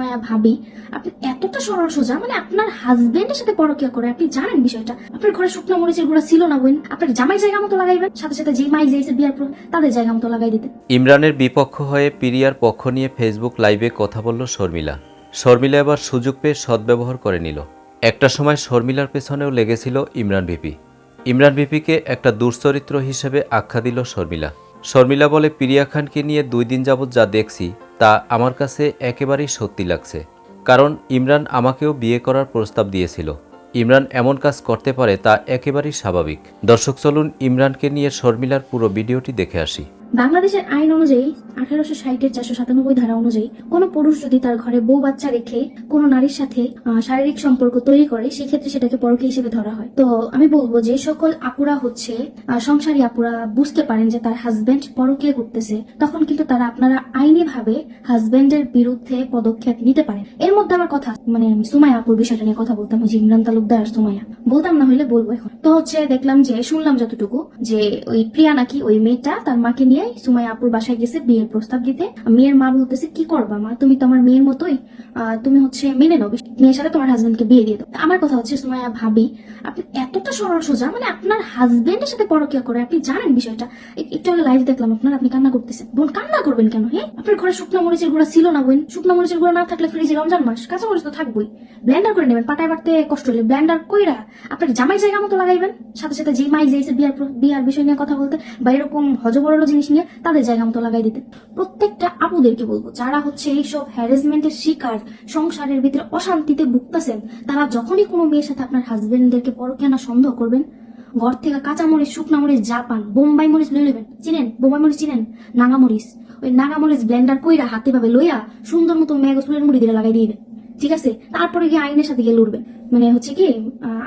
সুমাইয়া ভাবি আপনি এতটা সরল সোজা, মানে আপনার হাজবেন্ডের সাথে পরকিয়া করে আপনি জানেন বিষয়টা। আপনার ঘরে শুকনো মরিচের গুঁড়া ছিল না বোন, আপনার জামাই জায়গা মতো লাগাইবেন, সাথে সাথে যে মাই যাইছে বিয়ার পর তাদের জায়গা মতো লাগাই দিতে। ইমরানের বিপক্ষ হয়ে পিরিয়ার পক্ষ নিয়ে ফেসবুক লাইভে কথা বলল শর্মিলা। শর্মিলা এবার সুযোগ পেয়ে সদ্ব্যবহার করে নিল। একটা সময় শর্মিলার পেছনেও লেগেছিল ইমরান ভিপি। ইমরান ভিপিকে একটা দুশ্চরিত্র হিসেবে আখ্যা দিল শর্মিলা। শর্মিলা বলে, পিরিয়া খানকে নিয়ে 2 দিন যাবৎ যা দেখছি তা আমার কাছে একেবারেই সত্যি লাগছে। কারণ ইমরান আমাকেও বিয়ে করার প্রস্তাব দিয়েছিল। ইমরান এমন কাজ করতে পারে তা একেবারেই স্বাভাবিক। দর্শক চলুন ইমরানকে নিয়ে শর্মিলার পুরো ভিডিওটি দেখে আসি। বাংলাদেশের আইন অনুযায়ী 1860-এর 497 ধারা অনুযায়ী কোনো পুরুষ যদি তার ঘরে বউ বাচ্চা রেখে কোনো নারীর সাথে শারীরিক সম্পর্ক তৈরি করে, সেক্ষেত্রে সেটাকে পরকীয়া হিসেবে ধরা হয়। তো আমি বলবো যে সকল আপুরা হচ্ছে সংসারী আপুরা বুঝতে পারেন যে তার হাজবেন্ড পরকীয়া করতেছে, তখন কিন্তু তারা আপনারা আইনি ভাবে হাজবেন্ডের বিরুদ্ধে পদক্ষেপ নিতে পারেন। এর মধ্যে আমার কথা মানে আমি সুমাইয়া আপুর বিষয়টা নিয়ে কথা বলতাম, যে ইমরান তালুকদার আর সুমাইয়া বলতাম, না হলে বলবো এখন। তো হচ্ছে দেখলাম যে শুনলাম যতটুকু যে ওই প্রিয়া নাকি ওই মেয়েটা তার মাকে নিয়ে সুমাইয়া আপুর বাসায় গেছে বিয়ের প্রস্তাব দিতে। মেয়ের মা বলতেছে, কি করবা মা, তুমি তো আমার মেয়ের মতোই, তুমি হচ্ছে মেনে নাও, মেয়ের সাথে তোমার হাজবেন্ডকে বিয়ে দিয়ে দাও। আমার কথা হচ্ছে সুমাইয়া ভাবি আপনি এতটা সরল সোজা, মানে আপনার হাজবেন্ডের সাথে পরকীয়া করে আপনি জানেন বিষয়টা। একটু আগে লাইভ দেখলাম আপনার, আপনি কান্না করতেছেন। বোন কান্না করবেন কেন? হ্যাঁ, আপনার ঘরে শুকনো মরিচের গুঁড়া ছিল না বোন, শুকনো মরিচের গুঁড়া না থাকলে ফ্রিজে রমজান মাস কাঁচা মরিচ তো থাকবোই, ব্লেন্ডার করে নেবেন। পাটায় বাটতে কষ্ট হলে ব্লেন্ডার কইরা আপনার জামাই জায়গা মতো লাগাইবেন, সাথে সাথে যে মাই যাইছে বিয়ার বিষয় নিয়ে কথা বলতে বা এরকম হজবরল জিনিস নিয়ে তাদের জায়গা মতো লাগাই দিতে। প্রত্যেকটা আপুদেরকে বলবো যারা হচ্ছে এইসব হ্যারাসমেন্টের শিকার, সংসারের ভিতরে অশান্তিতে ভুগতেছেন, তারা যখনই কোনো মেয়ের সাথে আপনার হাজবেন্ডদেরকে পরকীয়া না সন্দেহ করবেন, ঘর থেকে কাঁচা মরিচ, শুকনা মরিচ, জাপান বোম্বাই মরিচ লই নেবেন। চিনেন বোম্বাই মরিচ? চিনেন নাগা মরিচ? ওই নাগা মরিচ ব্লেন্ডার কইরা হাতে ভাবে লইয়া সুন্দর মতো ম্যাগো চুলের মুড়ি দিয়ে লাগাই দিবে, ঠিক আছে? তারপরে গিয়ে আইনের সাথে গিয়ে লড়বে। মানে হচ্ছে কি,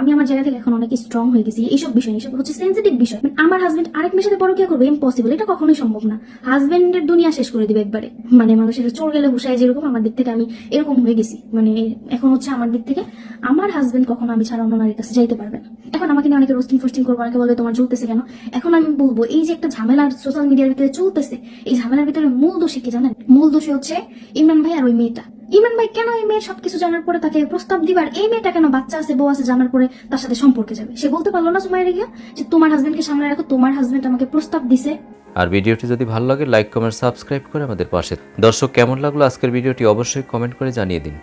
আমি আমার জায়গা থেকে এখন অনেক স্ট্রং হয়ে গেছি এইসব বিষয়। এসব হচ্ছে সেন্সিটিভ বিষয়। আমার হাজবেন্ড আরেক মেয়ের সাথে পরকীয়া করবে, ইম্পসিবল, এটা কখনোই সম্ভব না। হাজবেন্ডের দুনিয়া শেষ করে দিবে একবারে। মানে মানুষের চোর গেলে হুসায় যেরকম, আমার দিক থেকে আমি এরকম হয়ে গেছি। মানে এখন হচ্ছে আমার দিক থেকে আমার হাজবেন্ড কখনো আমি ছাড়া অন্য নারীর কাছে যাইতে পারবে না। এখন আমাকে নিয়ে অনেকে রোস্টিং ফোস্টিং করবো, অনেকে বলবে তোমার চলতেছে কেন। এখন আমি বলবো এই যে একটা ঝামেলার সোশ্যাল মিডিয়ার ভিতরে চলতেছে, এই ঝামেলার ভিতরে মূল দোষী কি জানেন? মূল দোষী হচ্ছে ইমরান ভাই আর ওই মেয়েটা। ইমরান ভাই কেন এই মেয়ের সবকিছু জানার পরে তাকে প্রস্তাব দিবার, এই মেয়েটা কেন বাচ্চা আছে বউ আছে জানার পরে তার সাথে সম্পর্কে যাবে? সে বলতে পারলো না সুমাইয়া গিয়া যে তোমার হাজবেন্ডকে সামনে রাখো, তোমার হাজবেন্ড আমাকে প্রস্তাব দিছে। আর ভিডিওটি যদি ভালো লাগে লাইক কমেন্ট সাবস্ক্রাইব করে আমাদের পাশে। দর্শক কেমন লাগলো আজকের ভিডিওটি অবশ্যই কমেন্ট করে জানিয়ে দিন।